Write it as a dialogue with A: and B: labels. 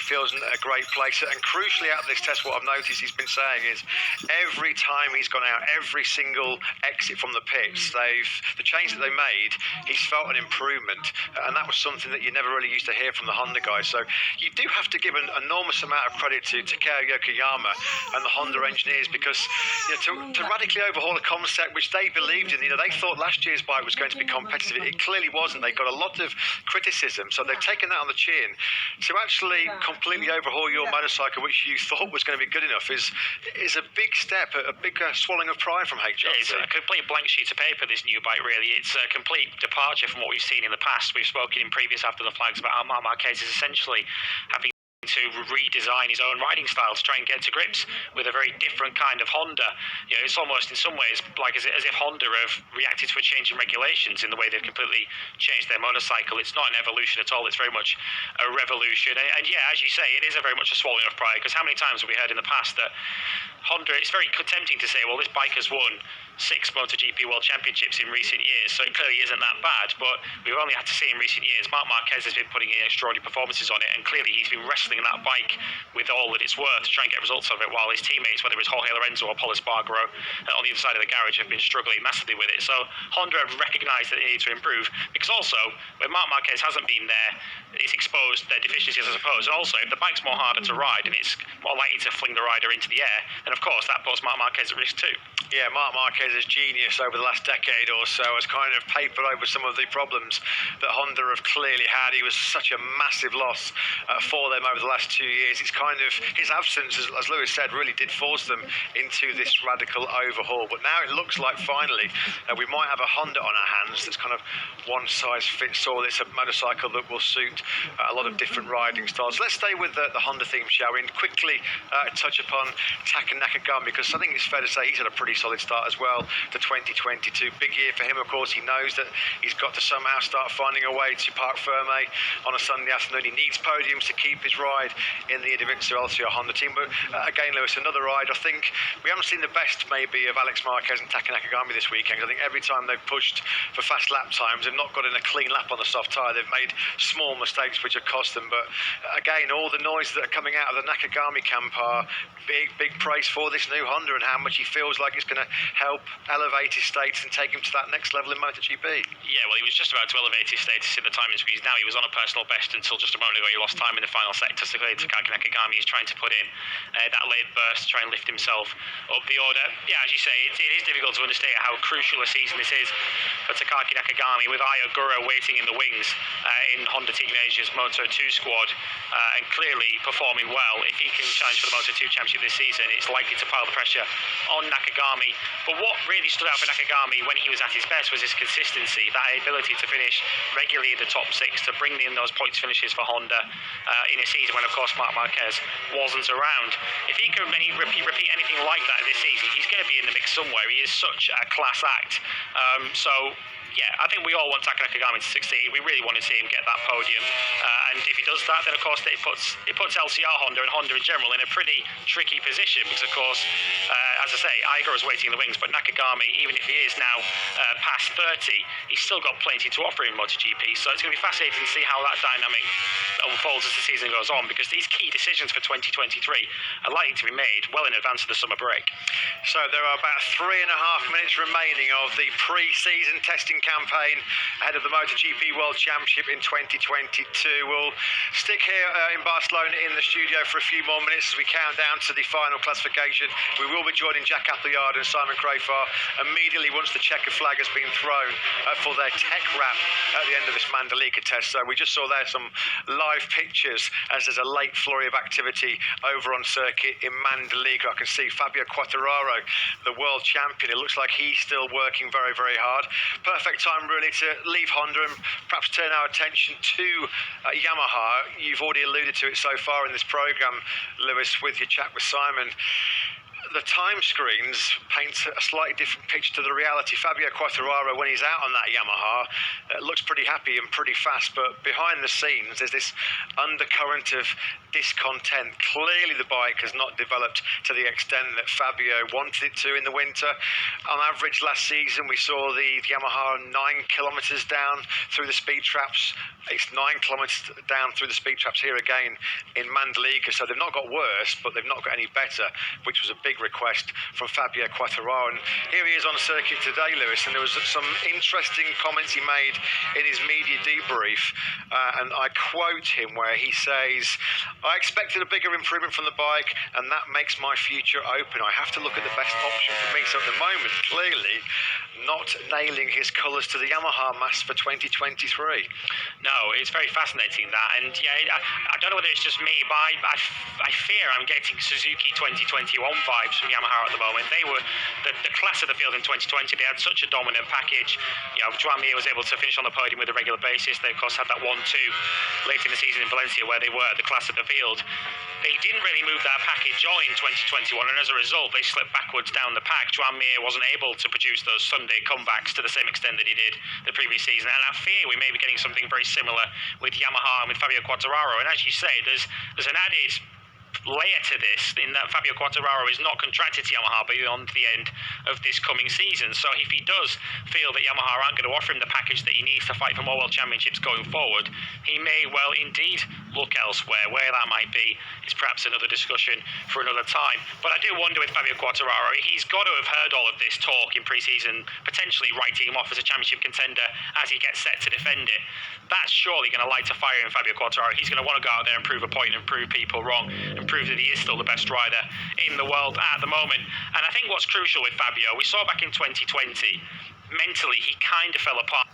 A: feels in a great place. And crucially out of this test, what I've noticed he's been saying is every time he's gone out, every single exit from the pits, the change that they made, he's felt an improvement. And that was something that you never really used to hear from the Honda guys. So you do have to give an enormous amount of credit to Takeo Yokoyama and the Honda engineers, because to radically overhaul a concept which they believed in, they thought last year's bike was going to be competitive. It clearly wasn't. They got a lot of criticism, so they've taken that on the chin. To actually completely overhaul your motorcycle, which you thought was going to be good enough, is a big step, a big swallowing of pride from HRC.
B: It's a complete blank sheet of paper, this new bike, really. It's a complete departure from what we've seen in the past. We've spoken in previous After the Flags about how Marc Marquez is essentially having to redesign his own riding style to try and get to grips with a very different kind of Honda. It's almost in some ways like as if Honda have reacted to a change in regulations in the way they've completely changed their motorcycle. It's not an evolution at all, it's very much a revolution. And yeah, as you say, it is very much a swallowing of pride, because how many times have we heard in the past that Honda, it's very tempting to say, well, this bike has won 6 MotoGP World Championships in recent years, so it clearly isn't that bad, but we've only had to see in recent years Marc Marquez has been putting in extraordinary performances on it, and clearly he's been wrestling that bike with all that it's worth to try and get results of it, while his teammates, whether it's Jorge Lorenzo or Paul Espargaro on the other side of the garage, have been struggling massively with it. So Honda have recognised that they need to improve, because also when Marc Marquez hasn't been there, it's exposed their deficiencies, I suppose. And also, if the bike's more harder to ride and it's more likely to fling the rider into the air, then of course that puts Marc Marquez at risk too.
A: Yeah, Marc Marquez's genius over the last decade or so has kind of papered over some of the problems that Honda have clearly had. He was such a massive loss for them over the last 2 years. It's kind of his absence, as Lewis said, really did force them into this radical overhaul. But now it looks like finally we might have a Honda on our hands that's kind of one size fits all. It's a motorcycle that will suit a lot of different riding styles. Let's stay with the Honda theme, shall we, and quickly touch upon Taka Nakagami, because I think it's fair to say he's had a pretty solid start as well to 2022. Big year for him, of course. He knows that he's got to somehow start finding a way to Parc Ferme on a Sunday afternoon. He needs podiums to keep his ride in the Individual LCR Honda team. But again, Lewis, another ride. I think we haven't seen the best maybe of Alex Marquez and Taka Nakagami this weekend. I think every time they've pushed for fast lap times, they've not got in a clean lap on the soft tyre. They've made small mistakes which have cost them. But again, all the noise that are coming out of the Nakagami camp are big praise for this new Honda and how much he feels like it's going to help elevate his status and take him to that next level in MotoGP.
B: Yeah, well, he was just about to elevate his status in the timing squeeze. Now he was on a personal best until just a moment ago. He lost time in the final sector. So clearly Taka Nakagami is trying to put in that late burst to try and lift himself up the order. Yeah, as you say, it is difficult to understate how crucial a season this is for Takaki Nakagami, with Ai Ogura waiting in the wings in Honda Team Asia's Moto2 squad, and clearly performing well. If he can challenge for the Moto2 Championship this season, it's likely to pile the pressure on Nakagami. But what really stood out for Nakagami when he was at his best was his consistency, that ability to finish regularly in the top 6, to bring in those points finishes for Honda in a season when, of course, Marc Marquez wasn't around. If he can repeat anything like that this season, he's going to be in the mix somewhere. He is such a class act. Yeah, I think we all want Taka Nakagami to succeed. We really want to see him get that podium. And if he does that, then of course it puts LCR Honda and Honda in general in a pretty tricky position, because of course, as I say, Iger is waiting in the wings, but Nakagami, even if he is now past 30, he's still got plenty to offer in MotoGP. So it's going to be fascinating to see how that dynamic unfolds as the season goes on, because these key decisions for 2023 are likely to be made well in advance of the summer break.
A: So there are about 3.5 minutes remaining of the pre-season testing campaign ahead of the MotoGP World Championship in 2022. We'll stick here in Barcelona in the studio for a few more minutes as we count down to the final classification. We will be joining Jack Appleyard and Simon Crafar immediately once the checkered flag has been thrown for their tech wrap at the end of this Mandalika test. So we just saw there some live pictures as there's a late flurry of activity over on circuit in Mandalika. I can see Fabio Quartararo, the world champion. It looks like he's still working very hard. Perfect time really to leave Honda and perhaps turn our attention to Yamaha. You've already alluded to it so far in this programme, Lewis, with your chat with Simon. the time screens paint a slightly different picture to the reality. Fabio Quartararo, when he's out on that Yamaha, looks pretty happy and pretty fast, but behind the scenes there's this undercurrent of discontent. Clearly the bike has not developed to the extent that Fabio wanted it to in the winter. On average last season we saw the Yamaha 9 kilometres down through the speed traps. It's 9 kilometres down through the speed traps here again in Mandalika, so they've not got worse, but they've not got any better, which was a big request from Fabio Quartararo. And here he is on circuit today, Lewis, and there was some interesting comments he made in his media debrief, and I quote him where he says, "I expected a bigger improvement from the bike, and that makes my future open. I have to look at the best option for me." So at the moment, clearly not nailing his colours to the Yamaha mast for 2023.
B: No, it's very fascinating that, and yeah, I don't know whether it's just me, but I fear I'm getting Suzuki 2021 vibes from Yamaha at the moment. They were the class of the field in 2020. They had such a dominant package. Joan Mir was able to finish on the podium with a regular basis. They of course had that 1-2 late in the season in Valencia where they were the class of the field. They didn't really move that package on in 2021, and as a result they slipped backwards down the pack. Joan Mir wasn't able to produce those Sunday comebacks to the same extent that he did the previous season, and I fear we may be getting something very similar with Yamaha and with Fabio Quartararo. And as you say, there's an added layer to this in that Fabio Quartararo is not contracted to Yamaha beyond the end of this coming season. So if he does feel that Yamaha aren't going to offer him the package that he needs to fight for more world championships going forward, he may well indeed look elsewhere. Where that might be is perhaps another discussion for another time. But I do wonder with Fabio Quartararo, he's got to have heard all of this talk in pre-season, potentially writing him off as a championship contender as he gets set to defend it. That's surely going to light a fire in Fabio Quartararo. He's going to want to go out there and prove a point and prove people wrong and prove that he is still the best rider in the world at the moment. And I think what's crucial with Fabio, we saw back in 2020, mentally he kind of fell apart